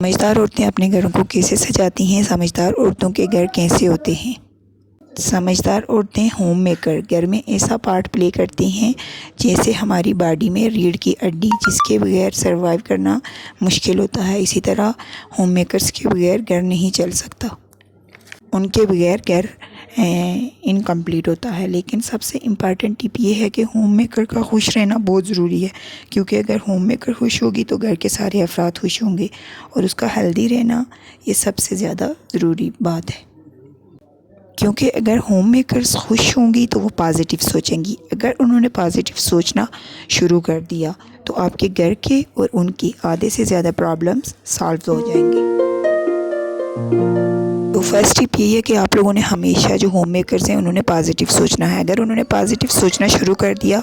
समझदार औरतें अपने घरों को कैसे सजाती हैं? समझदार औरतों के घर कैसे होते हैं? समझदार औरतें होम मेकर घर में ऐसा पार्ट प्ले करती हैं जैसे हमारी बॉडी में रीढ़ की हड्डी, जिसके बगैर सरवाइव करना मुश्किल होता है। इसी तरह होम मेकर्स के बगैर घर नहीं चल सकता, उनके बगैर घर इनकम्प्लीट होता है। लेकिन सबसे इम्पॉर्टेंट टिप ये है कि होम मेकर का खुश रहना बहुत ज़रूरी है, क्योंकि अगर होम मेकर खुश होगी तो घर के सारे अफराद खुश होंगे, और उसका हेल्दी रहना ये सबसे ज़्यादा ज़रूरी बात है। क्योंकि अगर होम मेकर्स खुश होंगी तो वो पॉजिटिव सोचेंगी। अगर उन्होंने पॉजिटिव सोचना शुरू कर दिया तो आपके घर के और उनकी आधे से ज़्यादा प्रॉब्लम्स सॉल्व हो जाएंगी। तो फर्स्ट टिप यही है कि आप लोगों ने हमेशा, जो होम मेकर्स हैं, उन्होंने पॉजिटिव सोचना है। अगर उन्होंने पॉजिटिव सोचना शुरू कर दिया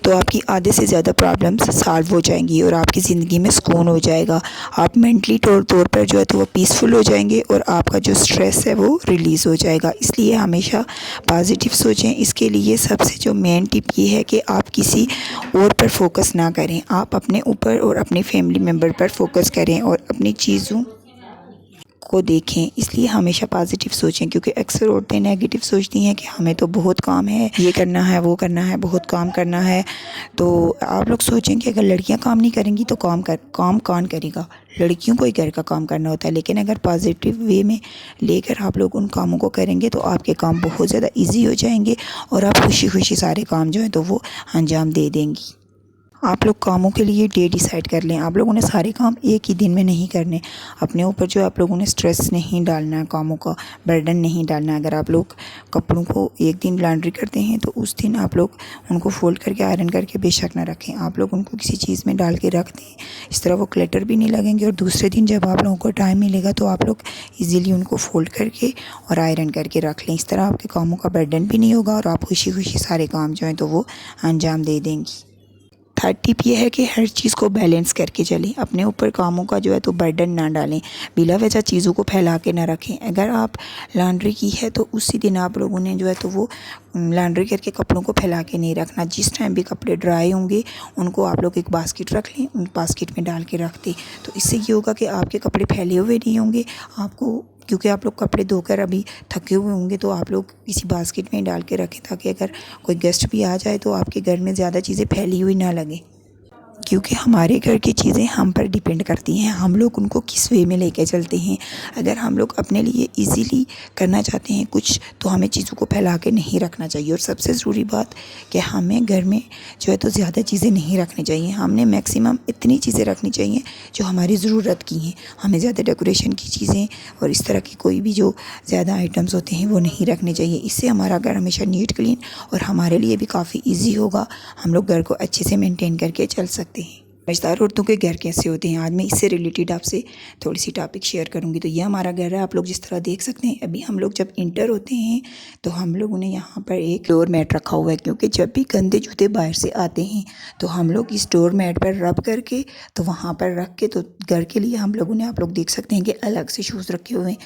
तो आपकी आधे से ज़्यादा प्रॉब्लम्स सॉल्व हो जाएंगी और आपकी ज़िंदगी में सुकून हो जाएगा। आप मेंटली तौर पर जो है तो वो पीसफुल हो जाएंगे और आपका जो स्ट्रेस है वो रिलीज़ हो जाएगा। इसलिए हमेशा पॉजिटिव सोचें। इसके लिए सबसे जो मेन टिप ये है कि आप किसी और पर फोकस ना करें, आप अपने ऊपर और अपने फैमिली मेम्बर पर फोकस करें और अपनी चीज़ों को देखें। इसलिए हमेशा पॉजिटिव सोचें, क्योंकि अक्सर औरतें नेगेटिव सोचती हैं कि हमें तो बहुत काम है, ये करना है, वो करना है, बहुत काम करना है। तो आप लोग सोचें कि अगर लड़कियां काम नहीं करेंगी तो काम कौन करेगा? लड़कियों को ही घर का काम करना होता है। लेकिन अगर पॉजिटिव वे में लेकर आप लोग उन कामों को करेंगे तो आपके काम बहुत ज़्यादा ईजी हो जाएंगे और आप खुशी खुशी सारे काम जो है तो वो अंजाम दे देंगी। आप लोग कामों के लिए डे डिसाइड कर लें। आप लोगों ने सारे काम एक ही दिन में नहीं करने। अपने ऊपर जो आप लोगों ने स्ट्रेस नहीं डालना है, कामों का बर्डन नहीं डालना है। अगर आप लोग कपड़ों को एक दिन लॉन्ड्री करते हैं तो उस दिन आप लोग उनको फोल्ड करके आयरन करके बेशक ना रखें। आप लोग उनको किसी चीज़ में डाल के रख दें, इस तरह वो क्लटर भी नहीं लगेंगे और दूसरे दिन जब आप लोगों को टाइम मिलेगा तो आप लोग ईज़िली उनको फोल्ड करके और आयरन करके रख लें। इस तरह आपके कामों का बर्डन भी नहीं होगा और आप खुशी खुशी सारे काम जो हैं तो वो अंजाम दे देंगी। थर्ड टिप ये है कि हर चीज़ को बैलेंस करके चलें। अपने ऊपर कामों का जो है तो बर्डन ना डालें, बिला वजह चीज़ों को फैला के ना रखें। अगर आप लॉन्ड्री की है तो उसी दिन आप लोगों ने जो है तो वो लॉन्ड्री करके कपड़ों को फैला के नहीं रखना। जिस टाइम भी कपड़े ड्राई होंगे उनको आप लोग एक बास्केट रख लें, उन बास्केट में डाल के रख दें। तो इससे ये होगा कि आपके कपड़े फैले हुए नहीं होंगे आपको, क्योंकि आप लोग कपड़े धोकर अभी थके हुए होंगे। तो आप लोग किसी बास्केट में डाल के रखें ताकि अगर कोई गेस्ट भी आ जाए तो आपके घर में ज़्यादा चीज़ें फैली हुई ना लगे, क्योंकि हमारे घर की चीज़ें हम पर डिपेंड करती हैं, हम लोग उनको किस वे में लेके चलते हैं। अगर हम लोग अपने लिए इजीली करना चाहते हैं कुछ तो हमें चीज़ों को फैला के नहीं रखना चाहिए। और सबसे ज़रूरी बात कि हमें घर में जो है तो ज़्यादा चीज़ें नहीं रखनी चाहिए। हमने मैक्सिमम इतनी चीज़ें रखनी चाहिए जो हमारी ज़रूरत की हैं। हमें ज़्यादा डेकोरेशन की चीज़ें और इस तरह की कोई भी जो ज़्यादा आइटम्स होते हैं वो नहीं रखने चाहिए। इससे हमारा घर हमेशा नीट क्लीन और हमारे लिए भी काफ़ी ईजी होगा। हम लोग घर को अच्छे से मेनटेन करके चल सकते हैं। समझदार औरतों के घर कैसे होते हैं, आज मैं इससे रिलेटेड आपसे थोड़ी सी टॉपिक शेयर करूंगी। तो ये हमारा घर है, आप लोग जिस तरह देख सकते हैं। अभी हम लोग जब इंटर होते हैं तो हम लोगों ने यहाँ पर एक डोर मैट रखा हुआ है, क्योंकि जब भी गंदे जूते बाहर से आते हैं तो हम लोग इस डोर मैट पर रब करके तो वहाँ पर रख के, तो घर के लिए हम लोगों ने, आप लोग देख सकते हैं कि अलग से शूज़ रखे हुए हैं,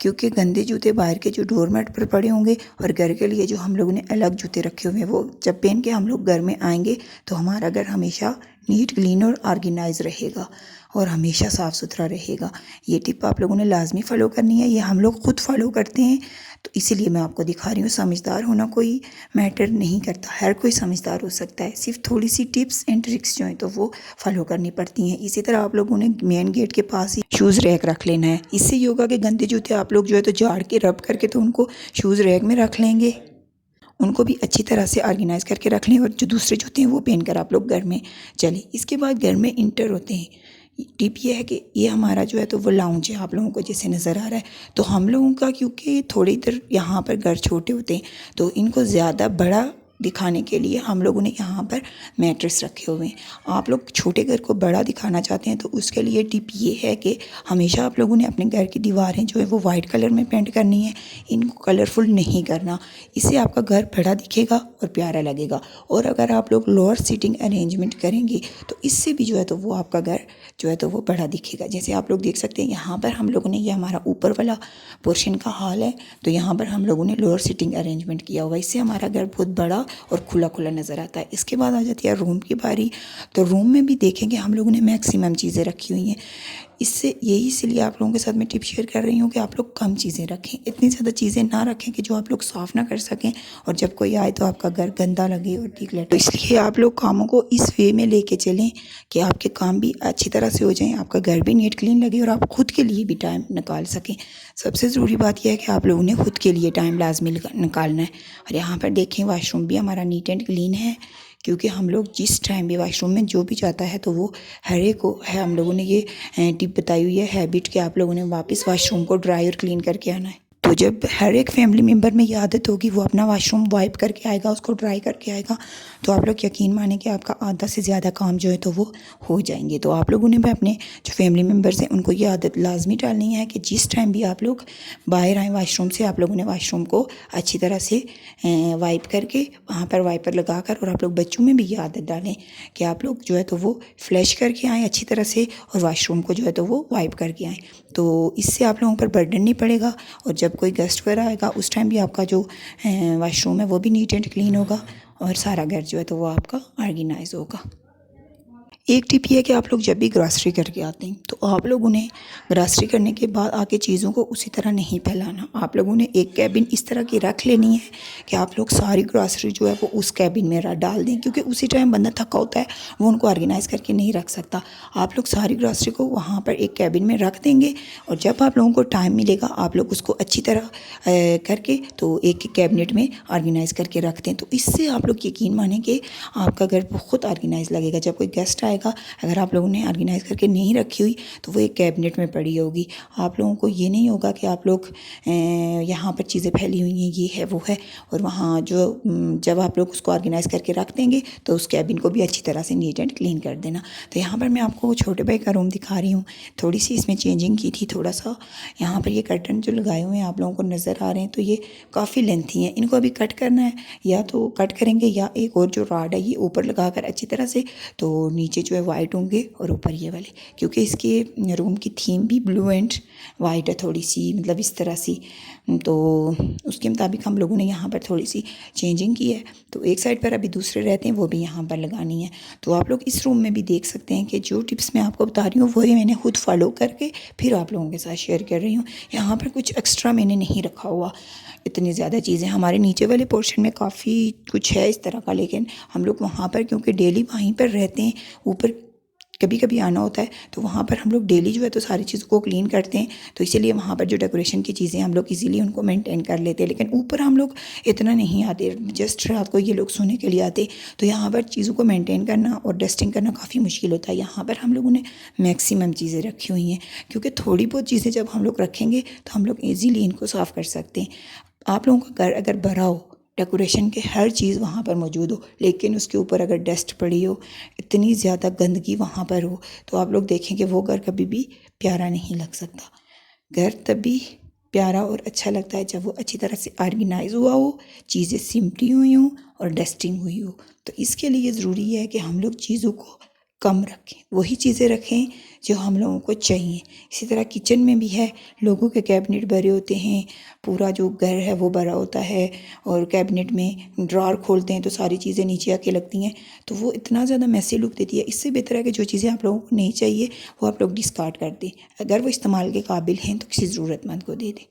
क्योंकि गंदे जूते बाहर के जो डोर मैट पर पड़े होंगे और घर के लिए जो हम लोगों ने अलग जूते रखे हुए हैं वो जब पहन के हम लोग घर में आएंगे तो हमारा घर हमेशा नीट क्लीन और ऑर्गेनाइज रहेगा और हमेशा साफ़ सुथरा रहेगा। ये टिप आप लोगों ने लाजमी फ़ॉलो करनी है, ये हम लोग खुद फॉलो करते हैं तो इसीलिए मैं आपको दिखा रही हूँ। समझदार होना कोई मैटर नहीं करता, हर कोई समझदार हो सकता है, सिर्फ थोड़ी सी टिप्स एंड ट्रिक्स जो हैं तो वो फॉलो करनी पड़ती हैं। इसी तरह आप लोगों ने मेन गेट के पास ही शूज़ रैक रख लेना है। इससे ये होगा कि गंदे जूते आप लोग जो है तो झाड़ के रब करके तो उनको शूज़ रैक में रख लेंगे, उनको भी अच्छी तरह से ऑर्गेनाइज़ करके रख लें और जो दूसरे जूते हैं वो पहनकर आप लोग घर में चलें। इसके बाद घर में इंटर होते हैं। टिप ये है कि ये हमारा जो है तो वो लाउंज है, आप लोगों को जैसे नज़र आ रहा है। तो हम लोगों का क्योंकि थोड़ी देर यहाँ पर घर छोटे होते हैं तो इनको ज़्यादा बड़ा दिखाने के लिए हम लोगों ने यहाँ पर मैट्रेस रखे हुए हैं। आप लोग छोटे घर को बड़ा दिखाना चाहते हैं तो उसके लिए टिप ये है कि हमेशा आप लोगों ने अपने घर की दीवारें जो है वो वाइट कलर में पेंट करनी है, इनको कलरफुल नहीं करना। इससे आपका घर बड़ा दिखेगा और प्यारा लगेगा। और अगर आप लोग लोअर सीटिंग अरेंजमेंट करेंगे तो इससे भी जो है तो वो आपका घर जो है तो वो बड़ा दिखेगा। जैसे आप लोग देख सकते हैं यहाँ पर हम लोगों ने, ये हमारा ऊपर वाला पोर्शन का हॉल है, तो यहाँ पर हम लोगों ने लोअर सीटिंग अरेंजमेंट किया हुआ है। इससे हमारा घर बहुत बड़ा और खुला खुला नज़र आता है। इसके बाद आ जाती है रूम की बारी। तो रूम में भी देखेंगे हम लोगों ने मैक्सिमम चीज़ें रखी हुई हैं। इससे यही इसलिए आप लोगों के साथ मैं टिप शेयर कर रही हूँ कि आप लोग कम चीज़ें रखें, इतनी ज़्यादा चीज़ें ना रखें कि जो आप लोग साफ़ ना कर सकें और जब कोई आए तो आपका घर गंदा लगे और डिक्लेटर। तो इसलिए आप लोग कामों को इस वे में लेके चलें कि आपके काम भी अच्छी तरह से हो जाएं, आपका घर भी नीट क्लीन लगे और आप खुद के लिए भी टाइम निकाल सकें। सबसे ज़रूरी बात यह है कि आप लोगों ने खुद के लिए टाइम लाजमी निकालना है। और यहाँ पर देखें वाशरूम भी हमारा नीट एंड क्लीन है, क्योंकि हम लोग जिस टाइम भी वॉशरूम में जो भी जाता है तो वो हर एक को है, हम लोगों ने ये टिप बताई हुई है हैबिट कि आप लोगों ने वापस वॉशरूम को ड्राई और क्लीन करके आना है। तो जब हर एक फैमिली मेम्बर में ये आदत होगी, वो अपना वॉशरूम वाइप करके आएगा, उसको ड्राई करके आएगा, तो आप लोग यकीन माने कि आपका आधा से ज़्यादा काम जो है तो वो हो जाएंगे। तो आप लोगों ने भी अपने जो फैमिली मेम्बर्स हैं उनको ये आदत लाजमी डालनी है कि जिस टाइम भी आप लोग बाहर आएँ वॉशरूम से, आप लोगों ने वॉशरूम को अच्छी तरह से वाइप करके वहाँ पर वाइपर लगा कर, और आप लोग बच्चों में भी ये आदत डालें कि आप लोग जो है तो वो फ्लैश करके आएँ अच्छी तरह से और वॉशरूम को जो है तो वो वाइप करके आएँ। तो इससे आप लोगों पर बर्डन नहीं पड़ेगा और जब कोई गेस्ट वगैरह आएगा उस टाइम भी आपका जो वॉशरूम है वो भी नीट एंड क्लीन होगा और सारा घर जो है तो वो आपका ऑर्गेनाइज होगा। एक टिप ये है कि आप लोग जब भी ग्रॉसरी करके आते हैं तो आप लोग उन्हें ग्रॉसरी करने के बाद आके चीज़ों को उसी तरह नहीं फैलाना। आप लोगों ने एक कैबिन इस तरह की रख लेनी है कि आप लोग सारी ग्रॉसरी जो है वो उस कैबिन में डाल दें, क्योंकि उसी टाइम बंदा थका होता है, वो उनको ऑर्गेनाइज करके नहीं रख सकता। आप लोग सारी ग्रॉसरी को वहाँ पर एक कैबिन में रख देंगे और जब आप लोगों को टाइम मिलेगा आप लोग उसको अच्छी तरह करके तो एक कैबिनेट में ऑर्गेनाइज करके रख दें। तो इससे आप लोग यकीन मानें कि आपका घर बहुत ऑर्गेनाइज लगेगा। जब कोई गेस्ट आएगा, अगर आप लोगों ने ऑर्गेनाइज करके नहीं रखी हुई तो वो एक कैबिनेट में पड़ी होगी। आप लोगों को ये नहीं होगा कि आप लोग यहाँ पर चीज़ें फैली हुई हैं, ये है वो है, और वहाँ जो जब आप लोग उसको ऑर्गेनाइज करके रख देंगे तो उस कैबिन को भी अच्छी तरह से नीट एंड क्लीन कर देना। तो यहाँ पर मैं आपको छोटे भाई का रूम दिखा रही हूँ, थोड़ी सी इसमें चेंजिंग की थी थोड़ा सा। यहाँ पर ये कर्टन जो लगाए हुए हैं आप लोगों को नज़र आ रहे हैं, तो ये काफ़ी लेंथी हैं, इनको अभी कट करना है, या तो कट करेंगे या एक और जो रॉड है ये ऊपर लगा कर अच्छी तरह से, तो नीचे जो है वाइट होंगे और ऊपर ये वाले, क्योंकि इसके रूम की थीम भी ब्लू एंड वाइट है थोड़ी सी, मतलब इस तरह सी, तो उसके मुताबिक हम लोगों ने यहाँ पर थोड़ी सी चेंजिंग की है। तो एक साइड पर अभी दूसरे रहते हैं वो भी यहाँ पर लगानी है। तो आप लोग इस रूम में भी देख सकते हैं कि जो टिप्स मैं आपको बता रही हूँ वही मैंने खुद फॉलो करके फिर आप लोगों के साथ शेयर कर रही हूँ। यहाँ पर कुछ एक्स्ट्रा मैंने नहीं रखा हुआ, इतनी ज़्यादा चीज़ें हमारे नीचे वाले पोर्शन में काफ़ी कुछ है इस तरह का, लेकिन हम लोग वहाँ पर क्योंकि डेली वहीं पर रहते हैं, ऊपर कभी कभी आना होता है, तो वहाँ पर हम लोग डेली जो है तो सारी चीज़ों को क्लीन करते हैं, तो इसीलिए वहाँ पर जो डेकोरेशन की चीज़ें हम लोग इजीली उनको मेंटेन कर लेते हैं। लेकिन ऊपर हम लोग इतना नहीं आते, जस्ट रात को ये लोग सोने के लिए आते, तो यहाँ पर चीज़ों को मेंटेन करना और डस्टिंग करना काफ़ी मुश्किल होता है। यहाँ पर हम लोगों ने मैक्सिमम चीज़ें रखी हुई हैं, क्योंकि थोड़ी बहुत चीज़ें जब हम लोग रखेंगे तो हम लोग ईज़िली इनको साफ़ कर सकते हैं। आप लोगों का घर अगर भरा हो, डेकोरेशन के हर चीज़ वहाँ पर मौजूद हो, लेकिन उसके ऊपर अगर डस्ट पड़ी हो, इतनी ज़्यादा गंदगी वहाँ पर हो, तो आप लोग देखेंगे वो घर कभी भी प्यारा नहीं लग सकता। घर तभी प्यारा और अच्छा लगता है जब वो अच्छी तरह से ऑर्गेनाइज हुआ हो, चीज़ें सिमटी हुई हों और डस्टिंग हुई हो। तो इसके लिए ज़रूरी है कि हम लोग चीज़ों को कम रखें, वही चीज़ें रखें जो हम लोगों को चाहिए। इसी तरह किचन में भी है, लोगों के कैबिनेट भरे होते हैं, पूरा जो घर है वो भरा होता है, और कैबिनेट में ड्रॉर खोलते हैं तो सारी चीज़ें नीचे आके लगती हैं, तो वो इतना ज़्यादा मैसी लुक देती है। इससे बेहतर है कि जो चीज़ें आप लोगों को नहीं चाहिए वो आप लोग डिस्कार्ड कर दें, अगर वो इस्तेमाल के काबिल हैं तो किसी ज़रूरतमंद को दे दें।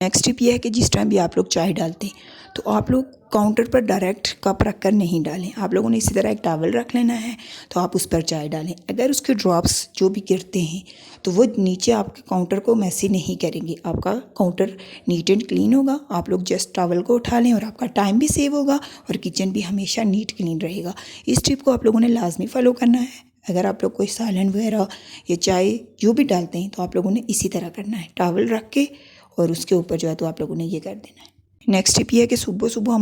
नेक्स्ट टिप ये है कि जिस टाइम भी आप लोग चाय डालते हैं तो आप लोग काउंटर पर डायरेक्ट कप रख कर नहीं डालें। आप लोगों ने इसी तरह एक टॉवल रख लेना है, तो आप उस पर चाय डालें। अगर उसके ड्रॉप्स जो भी गिरते हैं तो वो नीचे आपके काउंटर को मैसी नहीं करेंगे, आपका काउंटर नीट एंड क्लीन होगा। आप लोग जस्ट टॉवल को उठा लें और आपका टाइम भी सेव होगा और किचन भी हमेशा नीट क्लीन रहेगा। इस टिप को आप लोगों ने लाजमी फॉलो करना है। अगर आप लोग कोई सालन वगैरह या चाय जो भी डालते हैं तो आप लोगों ने इसी तरह करना है, टॉवल रख के और उसके ऊपर जो है तो आप लोगों ने ये कर देना है। नेक्स्ट टिप ये है कि सुबह सुबह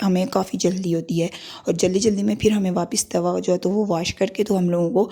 हमें काफ़ी जल्दी होती है और जल्दी जल्दी में फिर हमें वापस तवा जो है तो वो वॉश करके तो हम लोगों को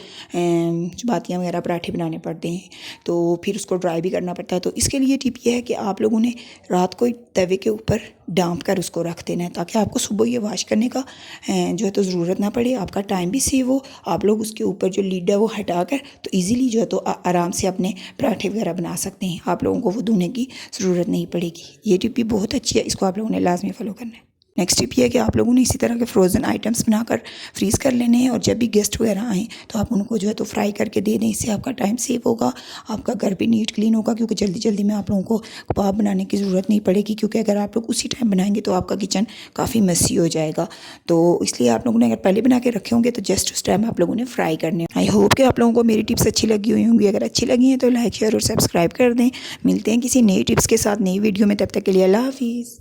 चपातियाँ वगैरह पराठे बनाने पड़ते हैं, तो फिर उसको ड्राई भी करना पड़ता है। तो इसके लिए टिप ये है कि आप लोगों ने रात को तवे के ऊपर डांप कर उसको रख देना है, ताकि आपको सुबह ये वॉश करने का जो है तो ज़रूरत ना पड़े, आपका टाइम भी सेव हो। आप लोग उसके ऊपर जो लीड है वो हटा कर तो ईज़िली जो है तो आराम से अपने पराठे वगैरह बना सकते हैं, आप लोगों को वो धोने की ज़रूरत नहीं पड़ेगी। ये टिप भी बहुत अच्छी है, इसको आप लोगों ने लाजमी फॉलो करना है। नेक्स्ट टिप ये है कि आप लोगों ने इसी तरह के फ्रोज़न आइटम्स बनाकर फ्रीज़ कर लेने हैं और जब भी गेस्ट वगैरह आएँ तो आप उनको जो है तो फ्राई करके दे दें। इससे आपका टाइम सेव होगा, आपका घर भी नीट क्लीन होगा, क्योंकि जल्दी जल्दी में आप लोगों को कबाब बनाने की ज़रूरत नहीं पड़ेगी, क्योंकि अगर आप लोग उसी टाइम बनाएंगे तो आपका किचन काफ़ी मेसी हो जाएगा। तो इसलिए आप लोगों ने अगर पहले बना के रखे होंगे तो जस्ट उस टाइम आप लोगों ने फ्राई करने। आई होप कि आप लोगों को मेरी टिप्स अच्छी लगी हुई होंगी। अगर अच्छी लगी हैं तो लाइक शेयर और सब्सक्राइब कर दें। मिलते हैं किसी नई टिप्स के साथ नई वीडियो में, तब तक के लिए अल्लाह हाफिज़।